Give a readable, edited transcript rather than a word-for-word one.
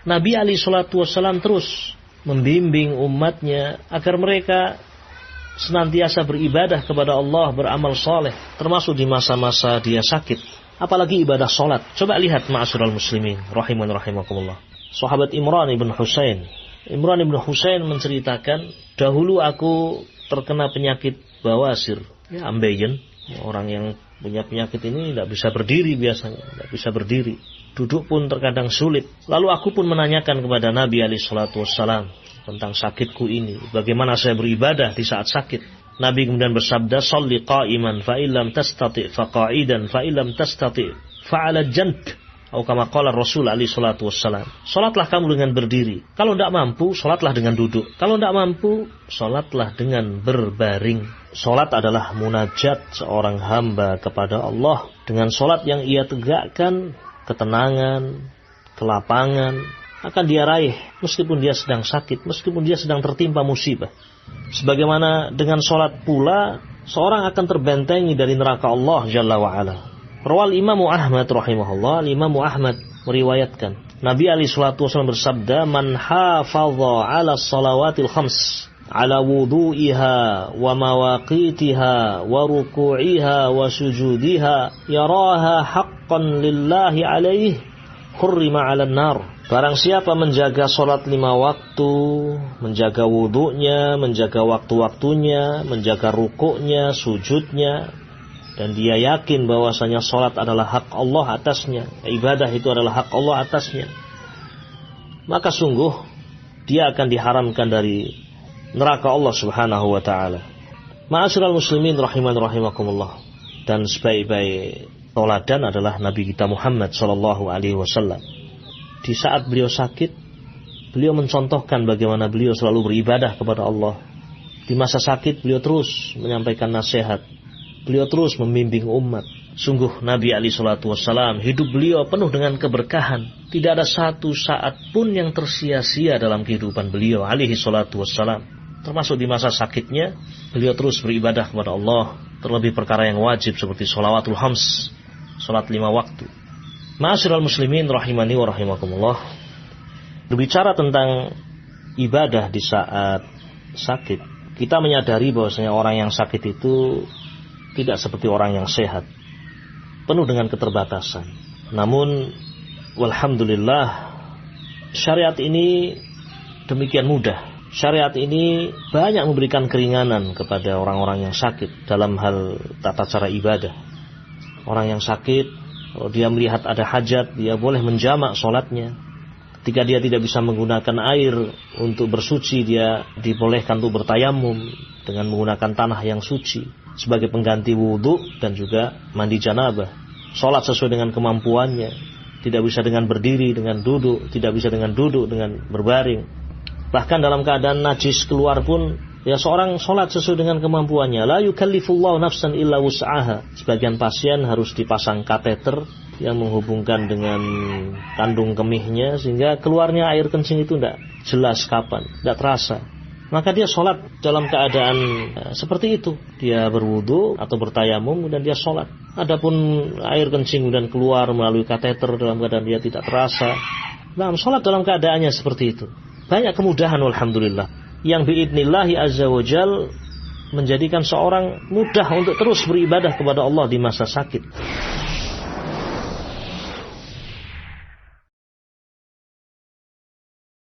Nabi alaihi salatu wassalam terus membimbing umatnya agar mereka senantiasa beribadah kepada Allah, beramal soleh, termasuk di masa-masa dia sakit. Apalagi ibadah solat. Coba lihat ma'asyiral muslimin rahiman rahimakumullah. Sahabat Imran ibn Husain menceritakan, dahulu aku terkena penyakit bawasir, ambeien. Orang yang punya penyakit ini tidak bisa berdiri biasanya, tidak bisa berdiri. Duduk pun terkadang sulit. Lalu aku pun menanyakan kepada Nabi alaihi salatu wassalam tentang sakitku ini, bagaimana saya beribadah di saat sakit. Nabi kemudian bersabda, "Shalli qa'iman fa illam tastati' fa qa'idan fa illam tastati' fa 'ala janb." Atau kama qala Rasul alaihi salatu wassalam. Salatlah kamu dengan berdiri. Kalau tidak mampu, salatlah dengan duduk. Kalau tidak mampu, salatlah dengan berbaring. Salat adalah munajat seorang hamba kepada Allah. Dengan salat yang ia tegakkan, ketenangan, kelapangan akan dia raih meskipun dia sedang sakit, meskipun dia sedang tertimpa musibah. Sebagaimana dengan salat pula, seorang akan terbentengi dari neraka Allah Jalla wa'ala. Rawal Imam Ahmad rahimahullah, Imam Ahmad meriwayatkan, Nabi alaihi salatu wasallam bersabda, "Man hafadha 'ala shalawatil khams, 'ala wudu'iha wa mawaqitiha wa ruku'iha wa sujudiha, yaraha haqqan lillahi 'alaihi, hurrima 'alan nar." Barang siapa menjaga salat 5 waktu, menjaga wudunya, menjaga waktu-waktunya, menjaga rukuknya, sujudnya, dan dia yakin bahwasanya salat adalah hak Allah atasnya, ibadah itu adalah hak Allah atasnya, maka sungguh dia akan diharamkan dari neraka Allah Subhanahu wa taala. Ma'asyiral muslimin rahiman rahimakumullah. Dan sebaik-baik tauladan adalah Nabi kita Muhammad sallallahu alaihi wasallam. Di saat beliau sakit, beliau mencontohkan bagaimana beliau selalu beribadah kepada Allah. Di masa sakit beliau terus menyampaikan nasihat. Beliau terus membimbing umat. Sungguh Nabi alaihi salatu wassalam, hidup beliau penuh dengan keberkahan. Tidak ada satu saat pun yang tersia-sia dalam kehidupan beliau alaihi salatu wassalam. Termasuk di masa sakitnya, beliau terus beribadah kepada Allah. Terlebih perkara yang wajib seperti sholawatul khams, sholat 5 waktu. Ma'asyiral muslimin rahimani wa rahimakumullah. Berbicara tentang ibadah di saat sakit, kita menyadari bahwasanya orang yang sakit itu tidak seperti orang yang sehat, penuh dengan keterbatasan. Namun walhamdulillah, syariat ini demikian mudah. Syariat ini banyak memberikan keringanan kepada orang-orang yang sakit dalam hal tata cara ibadah. Orang yang sakit, kalau dia melihat ada hajat, dia boleh menjamak sholatnya. Ketika dia tidak bisa menggunakan air untuk bersuci, dia dibolehkan untuk bertayamum dengan menggunakan tanah yang suci sebagai pengganti wudhu dan juga mandi janabah. Sholat sesuai dengan kemampuannya. Tidak bisa dengan berdiri, dengan duduk. Tidak bisa dengan duduk, dengan berbaring. Bahkan dalam keadaan najis keluar pun, ya seorang sholat sesuai dengan kemampuannya. La yukallifullahu nafsan illa wus'aha. Sebagian pasien harus dipasang kateter yang menghubungkan dengan kandung kemihnya, sehingga keluarnya air kencing itu tidak jelas kapan, tidak terasa. Maka dia sholat dalam keadaan seperti itu. Dia berwudu atau bertayamum, kemudian dia sholat. Adapun air kencing kemudian keluar melalui kateter dalam keadaan dia tidak terasa. Nah, sholat dalam keadaannya seperti itu. Banyak kemudahan walhamdulillah, yang biidnillahi azza wa jal menjadikan seorang mudah untuk terus beribadah kepada Allah di masa sakit.